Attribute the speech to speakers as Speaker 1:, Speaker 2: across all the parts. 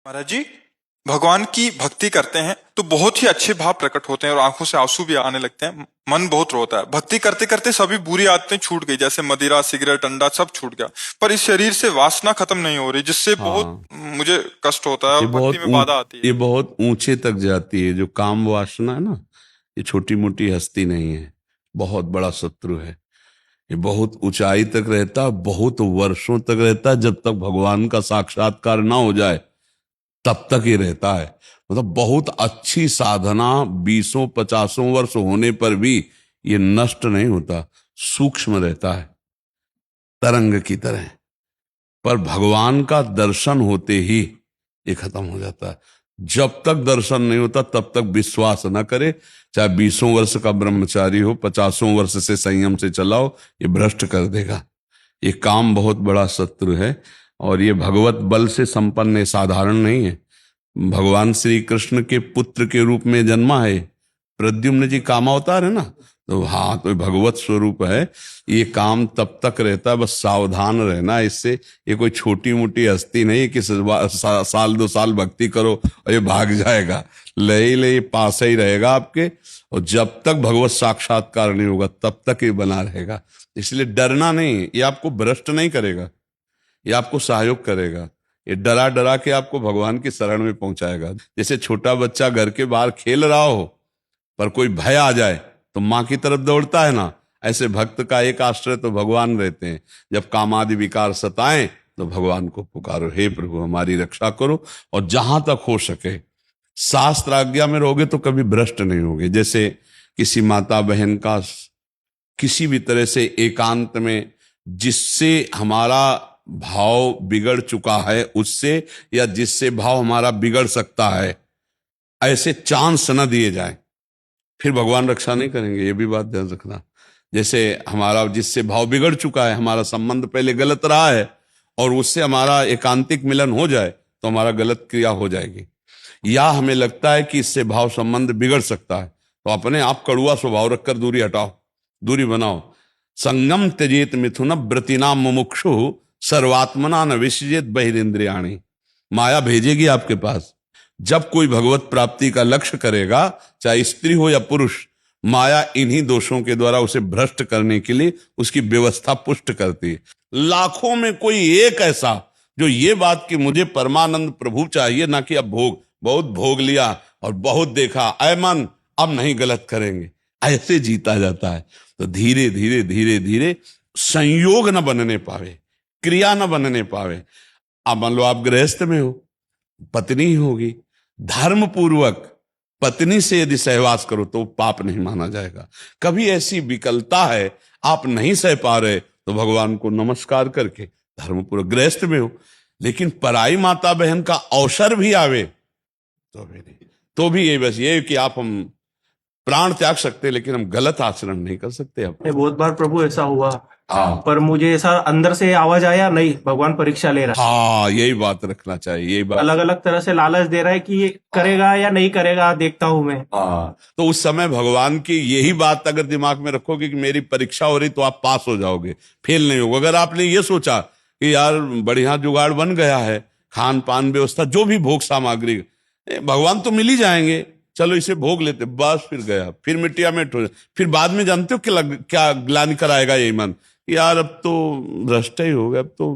Speaker 1: महाराज जी, भगवान की भक्ति करते हैं तो बहुत ही अच्छे भाव प्रकट होते हैं और आंखों से आंसू भी आने लगते हैं। मन बहुत रोता है। भक्ति करते करते सभी बुरी आदतें छूट गई, जैसे मदिरा, सिगरेट, अंडा सब छूट गया। पर इस शरीर से वासना खत्म नहीं हो रही, जिससे बहुत
Speaker 2: हाँ,
Speaker 1: मुझे कष्ट होता है
Speaker 2: ये
Speaker 1: और भक्ति में बाधा आती
Speaker 2: ये
Speaker 1: है।
Speaker 2: बहुत ऊंचे तक जाती है। जो काम वासना है ना, ये छोटी मोटी हस्ती नहीं है, बहुत बड़ा शत्रु है। ये बहुत ऊंचाई तक रहता है, बहुत वर्षों तक रहता है। जब तक भगवान का साक्षात्कार ना हो जाए तब तक ये रहता है। मतलब बहुत अच्छी साधना 20-50 वर्ष होने पर भी ये नष्ट नहीं होता, सूक्ष्म रहता है, तरंग की तरह। पर भगवान का दर्शन होते ही ये खत्म हो जाता है। जब तक दर्शन नहीं होता तब तक विश्वास न करे। चाहे 20 वर्ष का ब्रह्मचारी हो, 50 वर्ष से संयम से चलाओ, ये भ्रष्ट कर देगा। ये काम बहुत बड़ा शत्रु है और ये भगवत बल से संपन्न है, साधारण नहीं है। भगवान श्री कृष्ण के पुत्र के रूप में जन्मा है। प्रद्युम्न जी कामावतार है ना, तो हाँ, तो भगवत स्वरूप है। ये काम तब तक रहता है, बस सावधान रहना इससे। ये कोई छोटी मोटी हस्ती नहीं कि साल 2 साल भक्ति करो और ये भाग जाएगा। ले पास ही रहेगा आपके, और जब तक भगवत साक्षात्कार नहीं होगा तब तक ये बना रहेगा। इसलिए डरना नहीं, ये आपको भ्रष्ट नहीं करेगा, ये आपको सहयोग करेगा। ये डरा डरा के आपको भगवान की शरण में पहुंचाएगा। जैसे छोटा बच्चा घर के बाहर खेल रहा हो, पर कोई भय आ जाए तो माँ की तरफ दौड़ता है ना, ऐसे भक्त का एक आश्रय तो भगवान रहते हैं। जब कामादि विकार सताएं तो भगवान को पुकारो, हे प्रभु हमारी रक्षा करो। और जहां तक हो सके शास्त्र आज्ञा में रहोगे तो कभी भ्रष्ट नहीं होगे। जैसे किसी माता बहन का किसी भी तरह से एकांत में जिससे हमारा भाव बिगड़ चुका है उससे, या जिससे भाव हमारा बिगड़ सकता है, ऐसे चांस न दिए जाए, फिर भगवान रक्षा नहीं करेंगे। ये भी बात ध्यान रखना। जैसे हमारा जिससे भाव बिगड़ चुका है, हमारा संबंध पहले गलत रहा है, और उससे हमारा एकांतिक मिलन हो जाए तो हमारा गलत क्रिया हो जाएगी। या हमें लगता है कि इससे भाव संबंध बिगड़ सकता है, तो अपने आप कड़ुआ स्वभाव रखकर दूरी हटाओ, दूरी बनाओ। संगम त्यजेत मिथुन व्रतिनाम मुमुक्षु सर्वात्मना न विसृजेत बहिरिंद्रियाणि। माया भेजेगी आपके पास। जब कोई भगवत प्राप्ति का लक्ष्य करेगा, चाहे स्त्री हो या पुरुष, माया इन्हीं दोषों के द्वारा उसे भ्रष्ट करने के लिए उसकी व्यवस्था पुष्ट करती है। लाखों में कोई एक ऐसा जो ये बात कि मुझे परमानंद प्रभु चाहिए, ना कि अब भोग, बहुत भोग लिया और बहुत देखा, ऐ मन अब नहीं गलत करेंगे, ऐसे जीता जाता है। तो धीरे धीरे धीरे धीरे संयोग न बनने पावे, क्रिया न बनने पावे। अब मान लो आप गृहस्थ में हो, पत्नी होगी, धर्म पूर्वक पत्नी से यदि सहवास करो तो पाप नहीं माना जाएगा। कभी ऐसी विकलता है, आप नहीं सह पा रहे, तो भगवान को नमस्कार करके धर्म पूर्वक, गृहस्थ में हो, लेकिन पराई माता बहन का अवसर भी आवे तो भी नहीं, तो भी ये बस ये कि आप हम प्राण त्याग सकते, लेकिन हम गलत आचरण नहीं कर सकते। अब
Speaker 3: बहुत बार प्रभु ऐसा हुआ,
Speaker 2: हाँ,
Speaker 3: पर मुझे ऐसा अंदर से आवाज आया, नहीं भगवान परीक्षा ले रहा है।
Speaker 2: हाँ, यही बात रखना चाहिए, यही बात।
Speaker 3: अलग अलग तरह से लालच दे रहा है कि ये करेगा या नहीं करेगा, देखता हूं मैं।
Speaker 2: हाँ, तो उस समय भगवान की यही बात अगर दिमाग में रखोगे कि मेरी परीक्षा हो रही तो आप पास हो जाओगे, फेल नहीं होगा। अगर आपने ये सोचा कि यार बढ़िया जुगाड़ बन गया है, खान पान व्यवस्था, जो भी भोग सामग्री, भगवान तो मिल ही जाएंगे, चलो इसे भोग लेते, बस फिर गया, फिर मिट्टिया मिट हो। फिर बाद में जानते हो क्या ग्लानि कराएगा यही मन, यार अब तो भ्रष्ट ही हो गया, अब तो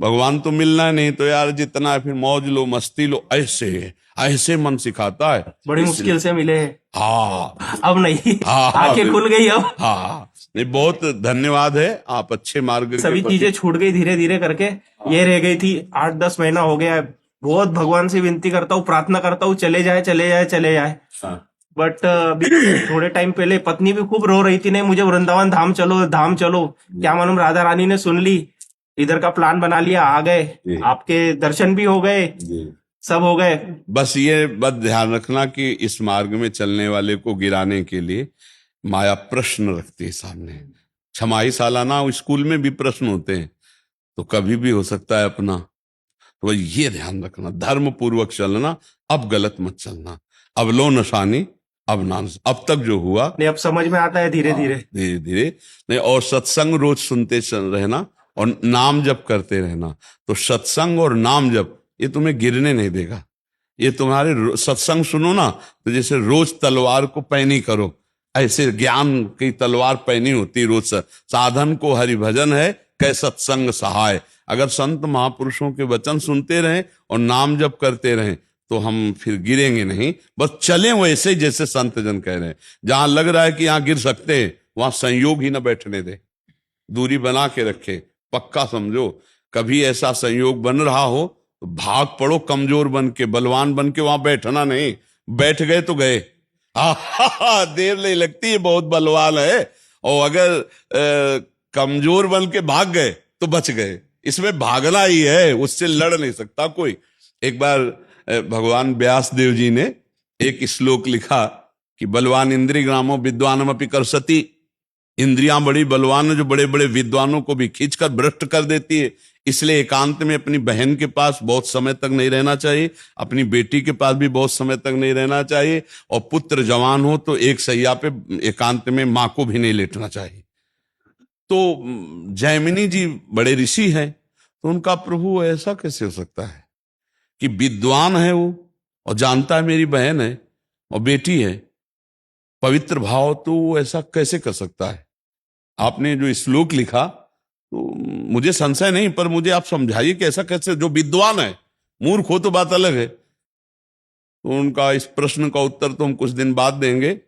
Speaker 2: भगवान तो मिलना है नहीं, तो यार जितना है फिर मौज लो, मस्ती लो, ऐसे ऐसे मन सिखाता है।
Speaker 3: बड़ी मुश्किल से मिले।
Speaker 2: हाँ,
Speaker 3: अब नहीं,
Speaker 2: हाँ,
Speaker 3: आंखें खुल गई अब।
Speaker 2: हाँ, नहीं, बहुत धन्यवाद है, आप अच्छे मार्ग
Speaker 3: सभी चीजें छूट गई धीरे धीरे करके। ये रह गई थी, 8-10 महीना हो गया है। बहुत भगवान से विनती करता हूँ, प्रार्थना करता हूँ, चले जाए चले जाए चले जाए। बट अभी थोड़े टाइम पहले पत्नी भी खूब रो रही थी, नहीं मुझे वृंदावन धाम चलो, धाम चलो। क्या मालूम राधा रानी ने सुन ली, इधर का प्लान बना लिया, आ गए, आपके दर्शन भी हो गए, सब हो गए।
Speaker 2: बस ये बात ध्यान रखना कि इस मार्ग में चलने वाले को गिराने के लिए माया प्रश्न रखती है सामने। छमाही सालाना स्कूल में भी प्रश्न होते हैं, तो कभी भी हो सकता है अपना। तो ये ध्यान रखना, धर्म पूर्वक चलना, अब गलत मत चलना। अब लो नशानी, अब ना, अब तक जो हुआ
Speaker 3: नहीं, अब समझ में आता है धीरे धीरे
Speaker 2: धीरे धीरे। नहीं, और सत्संग रोज सुनते रहना और नाम जप करते रहना। तो सत्संग और नाम जप ये तुम्हें गिरने नहीं देगा। ये तुम्हारे सत्संग सुनो ना, तो जैसे रोज तलवार को पैनी करो, ऐसे ज्ञान की तलवार पैनी होती रोज से। साधन को हरि भजन है, कै सत्संग सहाय। अगर संत महापुरुषों के वचन सुनते रहें और नाम जप करते रहें तो हम फिर गिरेंगे नहीं, बस चलें वैसे जैसे संत जन कह रहे हैं। जहां लग रहा है कि यहां गिर सकते हैं, वहां संयोग ही ना बैठने दे, दूरी बना के रखे। पक्का समझो, कभी ऐसा संयोग बन रहा हो तो भाग पड़ो कमजोर बन के, बलवान बन के, वहां बैठना नहीं। बैठ गए तो गए, देर नहीं लगती, बहुत बलवान है। और अगर कमजोर बन के भाग गए तो बच गए। इसमें भागना ही है, उससे लड़ नहीं सकता कोई। एक बार भगवान व्यास देव जी ने एक श्लोक लिखा कि बलवान इंद्रिय ग्रामो विद्वानमपि कर्षति। इंद्रियां बड़ी बलवान है, जो बड़े बड़े विद्वानों को भी खींचकर भ्रष्ट कर देती है। इसलिए एकांत में अपनी बहन के पास बहुत समय तक नहीं रहना चाहिए, अपनी बेटी के पास भी बहुत समय तक नहीं रहना चाहिए, और पुत्र जवान हो तो एक सैया पे एकांत में मां को भी नहीं लेटना चाहिए। तो जैमिनी जी बड़े ऋषि हैं, तो उनका प्रभु ऐसा कैसे हो सकता है कि विद्वान है वो और जानता है मेरी बहन है और बेटी है, पवित्र भाव, तो वो ऐसा कैसे कर सकता है? आपने जो श्लोक लिखा तो मुझे संशय नहीं, पर मुझे आप समझाइए कि ऐसा कैसे, जो विद्वान है, मूर्ख हो तो बात अलग है। तो उनका इस प्रश्न का उत्तर तो हम कुछ दिन बाद देंगे।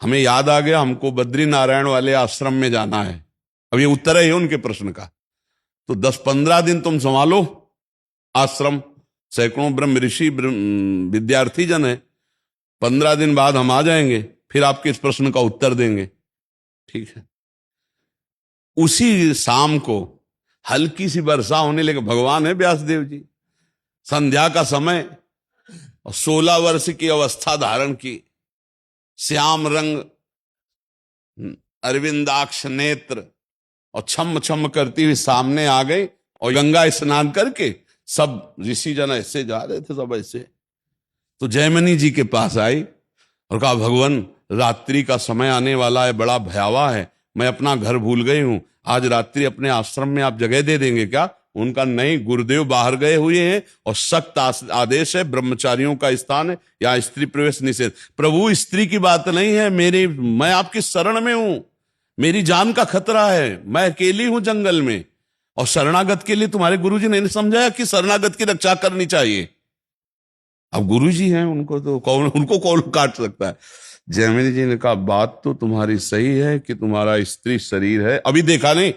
Speaker 2: हमें याद आ गया, हमको बद्री नारायण वाले आश्रम में जाना है। अब ये उत्तर है उनके प्रश्न का। तो 10-15 दिन तुम संभालो आश्रम, सैकड़ों ब्रह्म ऋषि विद्यार्थी जन है। 15 दिन बाद हम आ जाएंगे, फिर आपके इस प्रश्न का उत्तर देंगे, ठीक है? उसी शाम को हल्की सी वर्षा होने लगी। भगवान है व्यासदेव जी, संध्या का समय, और 16 वर्ष की अवस्था धारण की, श्याम रंग अरविंदाक्ष नेत्र, और छम छम करती हुई सामने आ गई। और गंगा स्नान करके सब ऋषि जन ऐसे जा रहे थे, सब ऐसे। तो जयमिनी जी के पास आई और कहा, भगवान रात्रि का समय आने वाला है, बड़ा भयावह है, मैं अपना घर भूल गई हूं, आज रात्रि अपने आश्रम में आप जगह दे देंगे क्या? उनका नहीं, गुरुदेव बाहर गए हुए हैं और सख्त आदेश है, ब्रह्मचारियों का स्थान है, यहाँ स्त्री प्रवेश निषेध। प्रभु स्त्री की बात नहीं है, मैं आपकी शरण में हूं, मेरी जान का खतरा है, मैं अकेली हूं जंगल में, और शरणागत के लिए तुम्हारे गुरुजी ने समझाया कि शरणागत की रक्षा करनी चाहिए। अब गुरुजी हैं, उनको कौन काट सकता है? जैमिनी जी ने कहा, बात तो तुम्हारी सही है कि तुम्हारा स्त्री शरीर है, अभी देखा नहीं,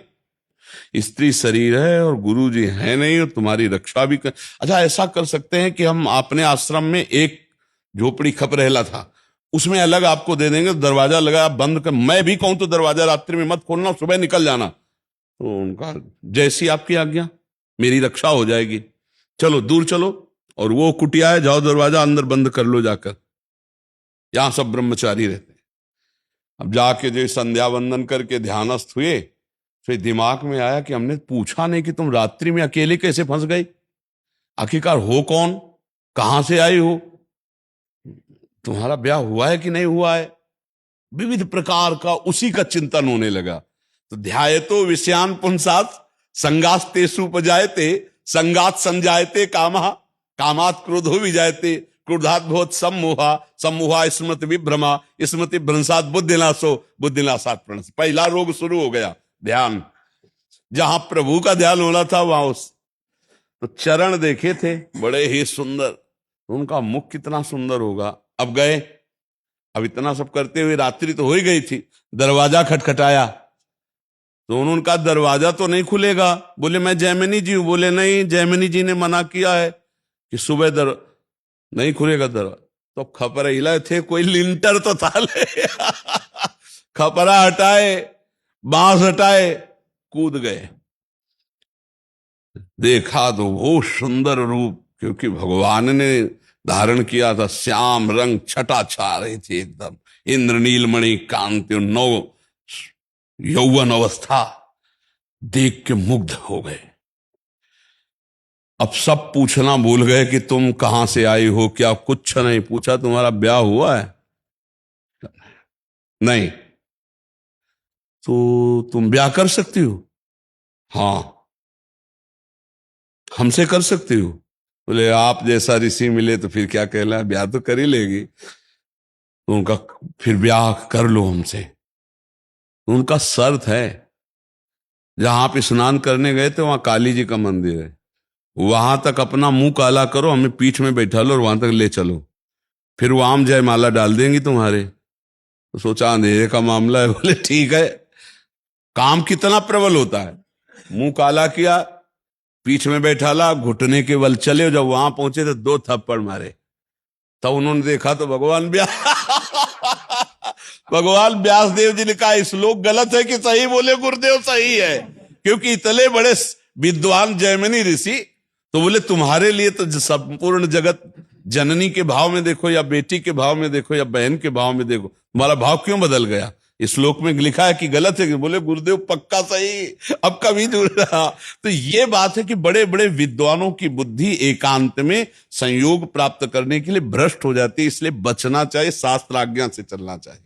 Speaker 2: स्त्री शरीर है और गुरु जी है नहीं, और तुम्हारी रक्षा भी अच्छा, ऐसा कर सकते हैं कि हम अपने आश्रम में एक झोपड़ी खप रहला था, उसमें अलग आपको दे देंगे, दरवाजा लगा बंद कर, मैं भी कहूं तो दरवाजा रात्रि में मत खोलना, सुबह निकल जाना। तो उनका, जैसी आपकी आज्ञा, मेरी रक्षा हो जाएगी, चलो दूर चलो, और वो कुटिया है, जाओ दरवाजा अंदर बंद कर लो जाकर, यहां सब ब्रह्मचारी रहते हैं। अब जाके जो संध्या वंदन करके ध्यानस्थ हुए, फिर दिमाग में आया कि हमने पूछा नहीं कि तुम रात्रि में अकेले कैसे फंस गई, आखिरकार हो कौन, कहां से आई हो, तुम्हारा ब्याह हुआ है कि नहीं हुआ है, विविध प्रकार का उसी का चिंतन होने लगा। तो ध्यायतो विषयान पुंसात संगास्तेषु उपजायते, संगात संजायते कामः, कामात् क्रोधो विजायते, क्रोधात् भवत् सम्मोहा, सम्मोहा स्मृति विभ्रमा, स्मृति भ्रंशात् बुद्धिनाशो, बुद्धिनाशात् प्रणश। पहला रोग शुरू हो गया, ध्यान। जहां प्रभु का ध्यान होना था वहां तो चरण देखे थे बड़े ही सुंदर, उनका मुख कितना सुंदर होगा। अब गए, अब इतना सब करते हुए रात्रि तो हो ही गई थी, दरवाजा खटखटाया, तो उन्होंने कहा दरवाजा तो नहीं खुलेगा। बोले मैं जैमिनी जी हूं। बोले नहीं, जैमिनी जी ने मना किया है कि सुबह नहीं खुलेगा दरवाजा। तो खपरा हिलाए थे, कोई लिंटर तो था ले खपरा हटाए, बांस हटाए, कूद गए। देखा तो वो सुंदर रूप, क्योंकि भगवान ने धारण किया था, श्याम रंग छटा छा रही थी एकदम, इंद्रनीलमणि कांति, नौ यौवन अवस्था, देख के मुग्ध हो गए। अब सब पूछना भूल गए कि तुम कहां से आई हो, क्या कुछ नहीं पूछा, तुम्हारा ब्याह हुआ है? नहीं। तो तुम ब्याह कर सकती हो? हाँ। हमसे कर सकती हो? बोले आप जैसा ऋषि मिले तो फिर क्या कहना, ब्याह तो कर ही लेगी। तो उनका फिर ब्याह कर लो हमसे। तो उनका शर्त है, जहां आप स्नान करने गए थे वहां काली जी का मंदिर है, वहां तक अपना मुंह काला करो, हमें पीठ में बैठा लो और वहां तक ले चलो, फिर वो आम जयमाला डाल देंगी तुम्हारे। तो सोचा अंधेरे का मामला है, बोले ठीक है। काम कितना प्रबल होता है, मुंह काला किया, पीठ में बैठा ला, घुटने के बल चले। जब वहां पहुंचे तो 2 थप्पड़ मारे। तब उन्होंने देखा तो भगवान भगवान व्यास देव जी ने कहा श्लोक गलत है कि सही? बोले गुरुदेव सही है, क्योंकि इतने बड़े विद्वान जैमिनी ऋषि, तो बोले तुम्हारे लिए तो संपूर्ण जगत जननी के भाव में देखो या बेटी के भाव में देखो या बहन के भाव में देखो, तुम्हारा भाव क्यों बदल गया? इस श्लोक में लिखा है कि गलत है कि? बोले गुरुदेव पक्का सही, अब कभी जुड़ रहा। तो ये बात है कि बड़े बड़े विद्वानों की बुद्धि एकांत में संयोग प्राप्त करने के लिए भ्रष्ट हो जाती है, इसलिए बचना चाहिए, शास्त्राज्ञा से चलना चाहिए।